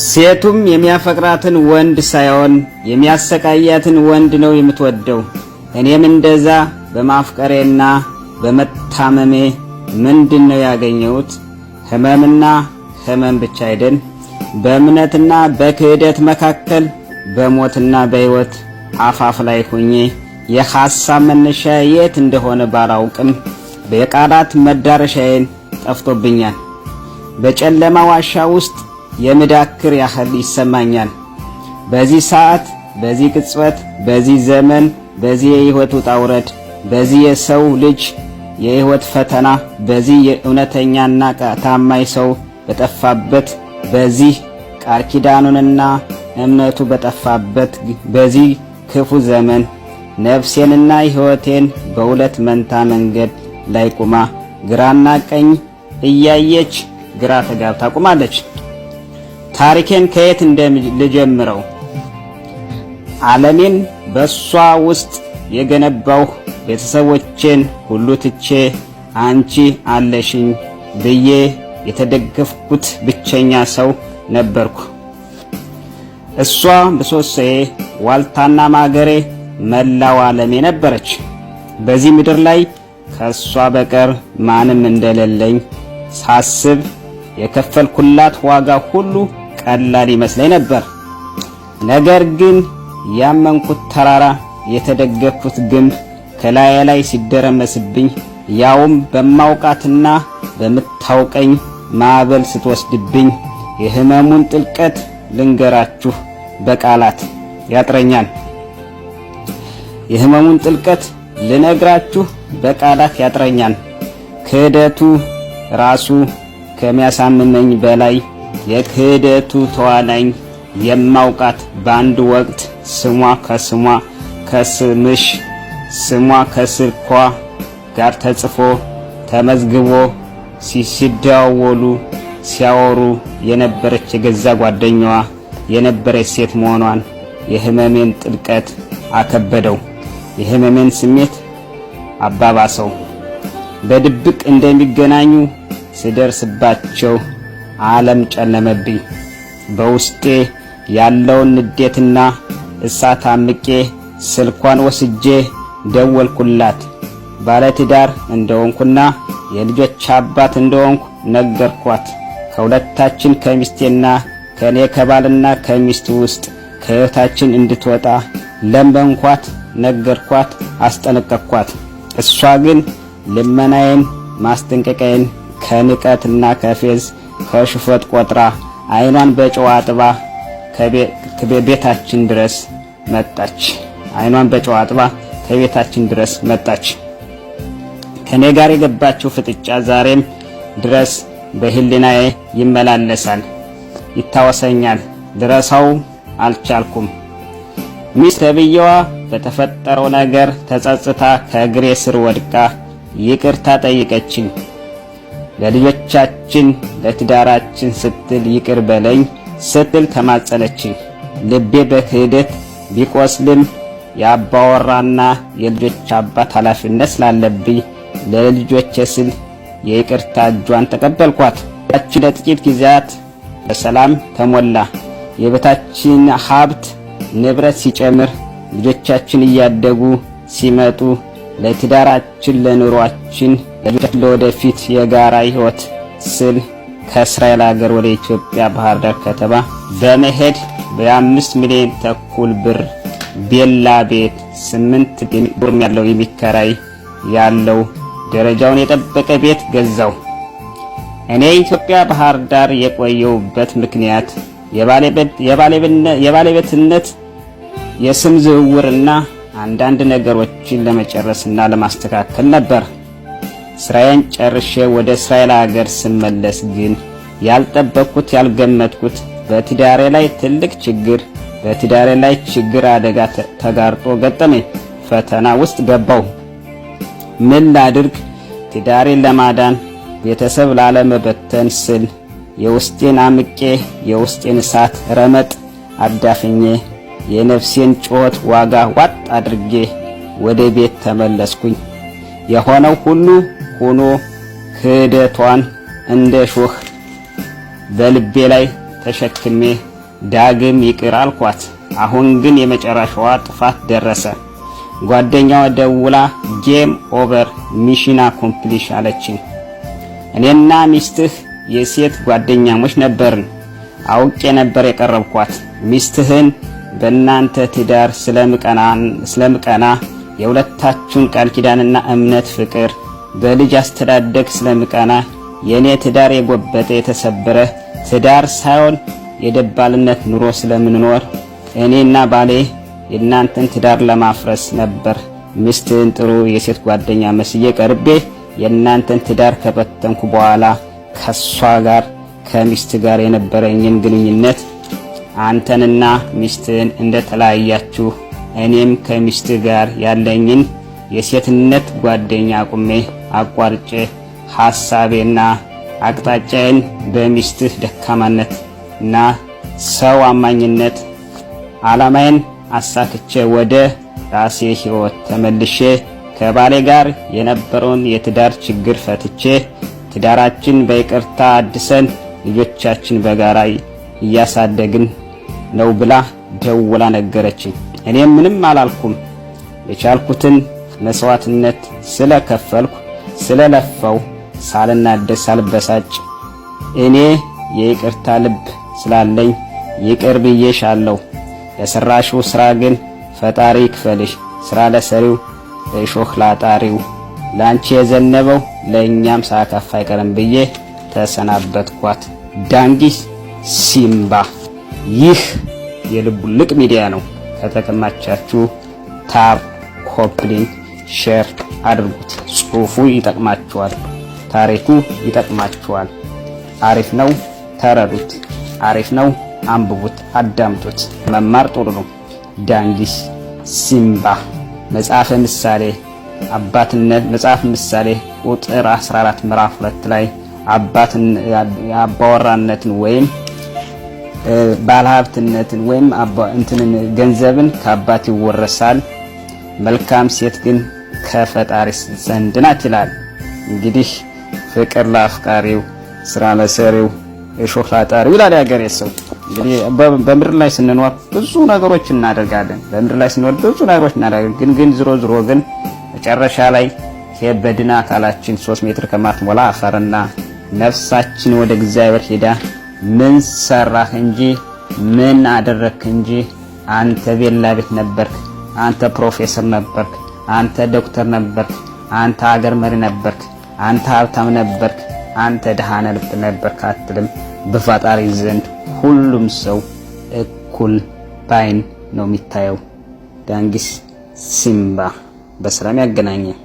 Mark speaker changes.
Speaker 1: ሴቱም የሚያፈቅራትን ወንድ ሳይሆን የሚያሰቃያትን ወንድ ነው የምትወደው። እኔም እንደዛ በማፍቀሬና በመታመሜ ምንድነው ያገኘሁት? ህመምና ህመም ብቻ አይደል? በእምነትና በክህደት መካከል በሞትና በህይወት አፋፍ ላይ ሆኜ የሐሳብ መነሻ የት እንደሆነ ባላውቅም በቃላት መዳረሻዬን ጠፍቶብኛል። በጨለማ ዋሻ ውስጥ የምዳክር ያህል ይሰማኛል። በዚህ ሰዓት፣ በዚህ ቅጽበት፣ በዚህ ዘመን፣ በዚህ የህይወት ውጣ ውረድ፣ በዚህ የሰው ልጅ የህይወት ፈተና፣ በዚህ የእውነተኛና ታማኝ ሰው በጠፋበት፣ በዚህ ቃል ኪዳኑንና እምነቱ በጠፋበት በዚህ ክፉ ዘመን ነፍሴንና ህይወቴን በሁለት መንታ መንገድ ላይ ቁማ ግራና ቀኝ እያየች ግራ ተጋብታ ቆማለች። ታሪኬን ከየት እንደልጀምረው? ዓለሜን በሷ ውስጥ የገነባው ቤተሰቦቼን ሁሉ ትቼ አንቺ አለሽኝ ብዬ የተደገፍኩት ብቸኛ ሰው ነበርኩ። እሷ ምሰሶዬ፣ ዋልታና ማገሬ፣ መላው ዓለሜ ነበረች። በዚህ ምድር ላይ ከሷ በቀር ማንም እንደሌለኝ ሳስብ የከፈልኩላት ዋጋ ሁሉ ቀላል ይመስለኝ ነበር። ነገር ግን ያመንኩት ተራራ፣ የተደገፍኩት ግንብ ከላዬ ላይ ሲደረመስብኝ፣ ያውም በማውቃትና በምታውቀኝ ማዕበል ስትወስድብኝ የህመሙን ጥልቀት ልንገራችሁ በቃላት ያጥረኛል። የህመሙን ጥልቀት ልነግራችሁ በቃላት ያጥረኛል። ክህደቱ ራሱ ከሚያሳምመኝ በላይ የክህደቱ ተዋናኝ የማውቃት በአንድ ወቅት ስሟ ከስምሽ ስሟ ከስልኳ ጋር ተጽፎ ተመዝግቦ ሲደዋወሉ ሲያወሩ የነበረች የገዛ ጓደኛዋ የነበረች ሴት መሆኗን የህመሜን ጥልቀት አከበደው። የህመሜን ስሜት አባባሰው። በድብቅ እንደሚገናኙ ስደርስባቸው ዓለም ጨለመብኝ። በውስጤ ያለውን ንዴትና እሳት አምቄ ስልኳን ወስጄ ደወልኩላት። ባለትዳር እንደሆንኩና የልጆች አባት እንደሆንኩ ነገርኳት። ከሁለታችን ከሚስቴና ከኔ ከባልና ከሚስት ውስጥ ከህይወታችን እንድትወጣ ለመንኳት፣ ነገርኳት፣ አስጠነቀቅኳት። እሷ ግን ልመናዬን ማስጠንቀቂያዬን ከንቀትና ከፌዝ ከሽፈት ቆጥራ አይኗን በጨው አጥባ ከቤታችን ድረስ መጣች። አይኗን በጨው አጥባ ከቤታችን ድረስ መጣች። ከኔ ጋር የገባችው ፍጥጫ ዛሬም ድረስ በህሊናዬ ይመላለሳል፣ ይታወሰኛል። ድረሳው አልቻልኩም። ሚስት ተብዬዋ በተፈጠረው ነገር ተጸጽታ ከእግሬ ስር ወድቃ ይቅርታ ጠይቀችኝ። ለልጆቻችን ለትዳራችን ስትል ይቅር በለኝ ስትል ተማጸነችኝ። ልቤ በክህደት ቢቆስልም የአባወራና የልጆች አባት ኃላፊነት ስላለብኝ ለልጆቼ ስል የይቅርታ እጇን ተቀበልኳት። ያችን ለጥቂት ጊዜያት በሰላም ተሞላ። የቤታችን ሀብት ንብረት ሲጨምር፣ ልጆቻችን እያደጉ ሲመጡ ለትዳራችን ለኑሯችን ለወደፊት የጋራ ህይወት ስል ከእስራኤል ሀገር ወደ ኢትዮጵያ ባህር ዳር ከተማ በመሄድ በ5 ሚሊዮን ተኩል ብር ቤላ ቤት 8 ዶርም ያለው የሚከራይ ያለው ደረጃውን የጠበቀ ቤት ገዛው። እኔ ኢትዮጵያ ባህር ዳር የቆየውበት ምክንያት የባለቤትነት የስም ዝውውርና አንዳንድ ነገሮችን ለመጨረስና ለማስተካከል ነበር። ስራዬን ጨርሼ ወደ እስራኤል ሀገር ስመለስ ግን ያልጠበቅኩት ያልገመትኩት በትዳሬ ላይ ትልቅ ችግር አደጋ ተጋርጦ ገጠመኝ። ፈተና ውስጥ ገባው። ምን ላድርግ? ትዳሬን ለማዳን ቤተሰብ ላለመበተን ስል የውስጤን አምቄ የውስጤን እሳት ረመጥ አዳፍኜ የነፍሴን ጩኸት ዋጋ ዋጥ አድርጌ ወደ ቤት ተመለስኩኝ። የሆነው ሁሉ ሆኖ ክህደቷን እንደ ሾህ በልቤ ላይ ተሸክሜ ዳግም ይቅር አልኳት። አሁን ግን የመጨረሻዋ ጥፋት ደረሰ። ጓደኛዋ ደውላ ጌም ኦቨር ሚሽን አኮምፕሊሽ አለችኝ። እኔና ሚስትህ የሴት ጓደኛሞች ነበርን። አውቄ ነበር የቀረብኳት። ሚስትህን በእናንተ ትዳር ስለምቀና የሁለታችሁን ቃል ኪዳንና እምነት ፍቅር በልጅ አስተዳደግ ስለምቀና የኔ ትዳር የጎበጠ የተሰበረ ትዳር ሳይሆን የደባልነት ኑሮ ስለምንኖር እኔና ባሌ የእናንተን ትዳር ለማፍረስ ነበር ሚስትህን ጥሩ የሴት ጓደኛ መስዬ ቀርቤ የእናንተን ትዳር ከበተንኩ በኋላ ከሷ ጋር ከሚስት ጋር የነበረኝን ግንኙነት አንተንና ሚስትህን እንደተለያያችሁ እኔም ከሚስት ጋር ያለኝን የሴትነት ጓደኛ አቁሜ አቋርጬ ሐሳቤና አቅጣጫዬን በሚስትህ ደካማነትና ሰው አማኝነት ዓላማዬን አሳክቼ ወደ ራሴ ሕይወት ተመልሼ ከባሌ ጋር የነበረውን የትዳር ችግር ፈትቼ ትዳራችን በይቅርታ አድሰን ልጆቻችን በጋራ እያሳደግን ነው ብላ ደውላ ነገረችኝ። እኔም ምንም አላልኩም። የቻልኩትን መስዋዕትነት ስለከፈልኩ ስለለፈው ሳልናደድ ሳልበሳጭ እኔ የይቅርታ ልብ ስላለኝ ይቅር ብዬሻለሁ። ለሰራሽው ስራ ግን ፈጣሪ ይክፈልሽ። ስራ ለሰሪው እሾህ ላጣሪው ላንቺ የዘነበው ለእኛም ሳካፋ አይቀርም ብዬ ተሰናበትኳት። ዳንጊስ ሲምባ። ይህ የልቡልቅ ሚዲያ ነው። ከተቀማቻችሁ ታብ፣ ኮፕሊንግ፣ ሼር አድርጉት። ጽሁፉ ይጠቅማችኋል፣ ታሪኩ ይጠቅማችኋል። አሪፍ ነው፣ ተረዱት። አሪፍ ነው፣ አንብቡት፣ አዳምጡት። መማር ጥሩ ነው። ዳንጊስ ሲምባ። መጽሐፈ ምሳሌ አባትነት መጽሐፍ ምሳሌ ቁጥር 14 ምዕራፍ 2 ላይ አባወራነትን ወይም ባለሀብትነትን ወይም ገንዘብን ከአባት ይወረሳል፣ መልካም ሴት ግን ከፈጣሪ ዘንድ ናት ይላል። እንግዲህ ፍቅር ለአፍቃሪው ስራ ለሰሪው እሾህ ላጣሪው ይላል ያገሬ ሰው። እንግዲህ በምድር ላይ ስንኖር ብዙ ነገሮች እናደርጋለን። ግን ዝሮ ግን መጨረሻ ላይ የበድና አካላችን 3 ሜትር ከማትሞላ አፈርና ነፍሳችን ወደ እግዚአብሔር ሄዳ ምን ሰራህ እንጂ ምን አደረክ እንጂ አንተ ቤላ ቤት ነበርክ፣ አንተ ፕሮፌሰር ነበርክ፣ አንተ ዶክተር ነበርክ፣ አንተ ሀገር መሪ ነበርክ፣ አንተ ሀብታም ነበርክ፣ አንተ ደሃ ነበርክ አትልም። በፈጣሪ ዘንድ ሁሉም ሰው እኩል ባይን ነው የሚታየው። ዳንጊስ ሲምባ። በሰላም ያገናኘን።